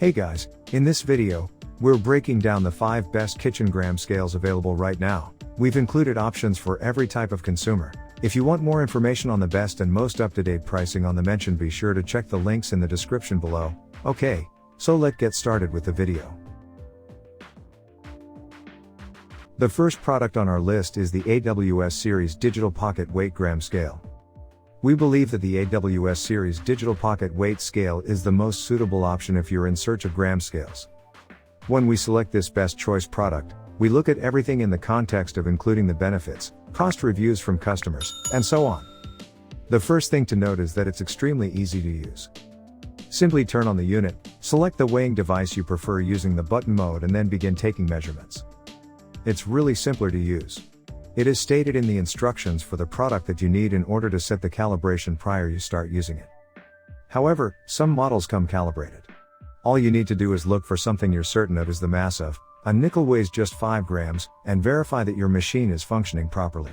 Hey guys, in this video, we're breaking down the 5 best kitchen gram scales available right now. We've included options for every type of consumer. If you want more information on the best and most up-to-date pricing on the mention, be sure to check the links in the description below. Okay, so let's get started with the video. The first product on our list is the AWS Series Digital Pocket Weight Gram Scale. We believe that the AWS Series Digital Pocket Weight Scale is the most suitable option if you're in search of gram scales. When we select this best choice product, we look at everything in the context of including the benefits, cost reviews from customers, and so on. The first thing to note is that it's extremely easy to use. Simply turn on the unit, select the weighing device you prefer using the button mode, and then begin taking measurements. It's really simpler to use. It is stated in the instructions for the product that you need in order to set the calibration prior you start using it. However, some models come calibrated. All you need to do is look for something you're certain of is the mass of. A nickel weighs just 5 grams, and verify that your machine is functioning properly.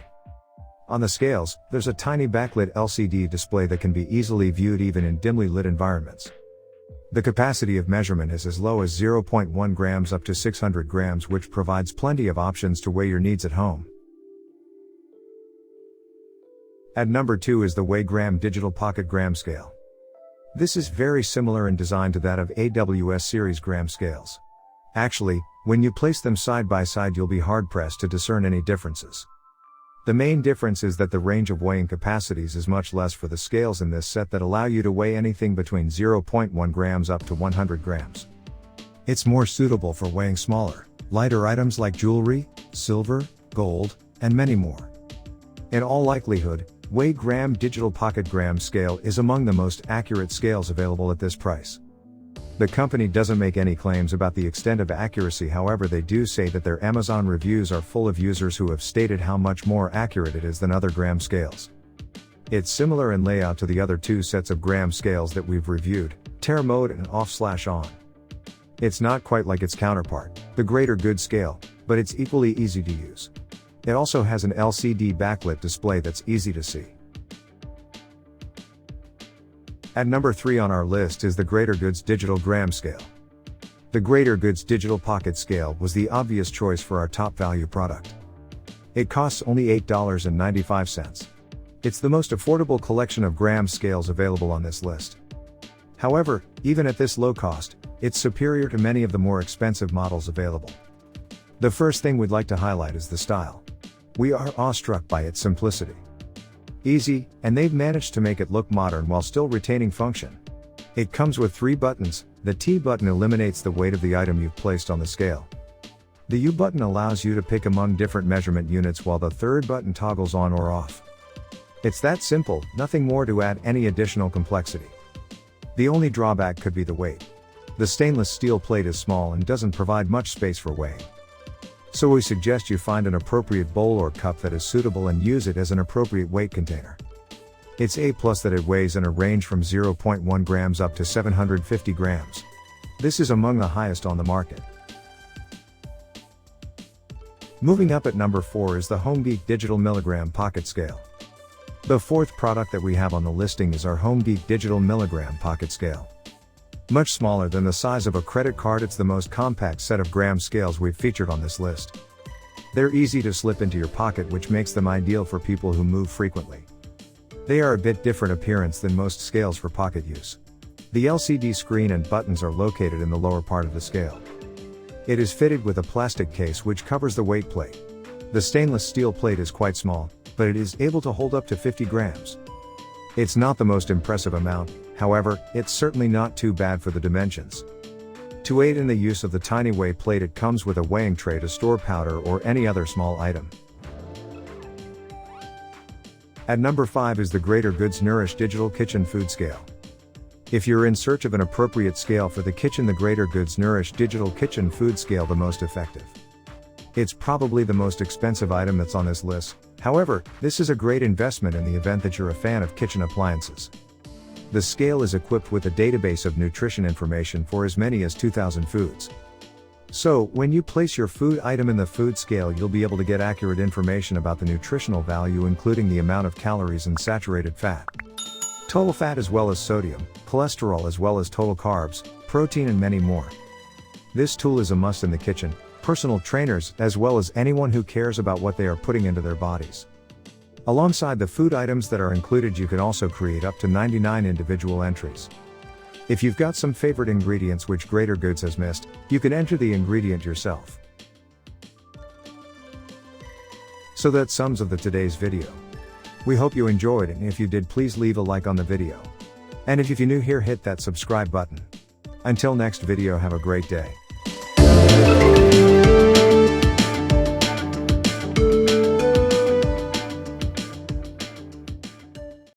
On the scales, there's a tiny backlit LCD display that can be easily viewed even in dimly lit environments. The capacity of measurement is as low as 0.1 grams up to 600 grams, which provides plenty of options to weigh your needs at home. At number 2 is the Weighgram Digital Pocket Gram Scale. This is very similar in design to that of AWS Series gram scales. Actually, when you place them side by side, you'll be hard-pressed to discern any differences. The main difference is that the range of weighing capacities is much less for the scales in this set that allow you to weigh anything between 0.1 grams up to 100 grams. It's more suitable for weighing smaller, lighter items like jewelry, silver, gold, and many more. In all likelihood, Weighgram Digital Pocket Gram Scale is among the most accurate scales available at this price. The company doesn't make any claims about the extent of accuracy, however they do say that their Amazon reviews are full of users who have stated how much more accurate it is than other gram scales. It's similar in layout to the other 2 sets of gram scales that we've reviewed, tare mode and off/on. It's not quite like its counterpart, the GreaterGoods scale, but it's equally easy to use. It also has an LCD backlit display that's easy to see. At number 3 on our list is the GreaterGoods Digital Gram Scale. The GreaterGoods Digital Pocket Scale was the obvious choice for our top value product. It costs only $8.95. It's the most affordable collection of gram scales available on this list. However, even at this low cost, it's superior to many of the more expensive models available. The first thing we'd like to highlight is the style. We are awestruck by its simplicity. Easy, and they've managed to make it look modern while still retaining function. It comes with 3 buttons. The T button eliminates the weight of the item you've placed on the scale. The U button allows you to pick among different measurement units, while the 3rd button toggles on or off. It's that simple, nothing more to add any additional complexity. The only drawback could be the weight. The stainless steel plate is small and doesn't provide much space for weighing. So we suggest you find an appropriate bowl or cup that is suitable and use it as an appropriate weight container. It's A+ that it weighs in a range from 0.1 grams up to 750 grams. This is among the highest on the market. Moving up at number 4 is the Homgeek Digital Milligram Pocket Scale. The 4th product that we have on the listing is our Homgeek Digital Milligram Pocket Scale. Much smaller than the size of a credit card, it's the most compact set of gram scales we've featured on this list. They're easy to slip into your pocket, which makes them ideal for people who move frequently. They are a bit different appearance than most scales for pocket use. The LCD screen and buttons are located in the lower part of the scale. It is fitted with a plastic case which covers the weight plate. The stainless steel plate is quite small, but it is able to hold up to 50 grams. It's not the most impressive amount, however, it's certainly not too bad for the dimensions. To aid in the use of the tiny weight plate, it comes with a weighing tray to store powder or any other small item. At number 5 is the GreaterGoods Nourish Digital Kitchen Food Scale. If you're in search of an appropriate scale for the kitchen, the GreaterGoods Nourish Digital Kitchen Food Scale the most effective. It's probably the most expensive item that's on this list. However, this is a great investment in the event that you're a fan of kitchen appliances. The scale is equipped with a database of nutrition information for as many as 2,000 foods. So, when you place your food item in the food scale, you'll be able to get accurate information about the nutritional value, including the amount of calories and saturated fat. Total fat as well as sodium, cholesterol as well as total carbs, protein and many more. This tool is a must in the kitchen, personal trainers, as well as anyone who cares about what they are putting into their bodies. Alongside the food items that are included, you can also create up to 99 individual entries. If you've got some favorite ingredients which GreaterGoods has missed, you can enter the ingredient yourself. So that sums up today's video. We hope you enjoyed it, and if you did, please leave a like on the video. And if you're new here, hit that subscribe button. Until next video, have a great day.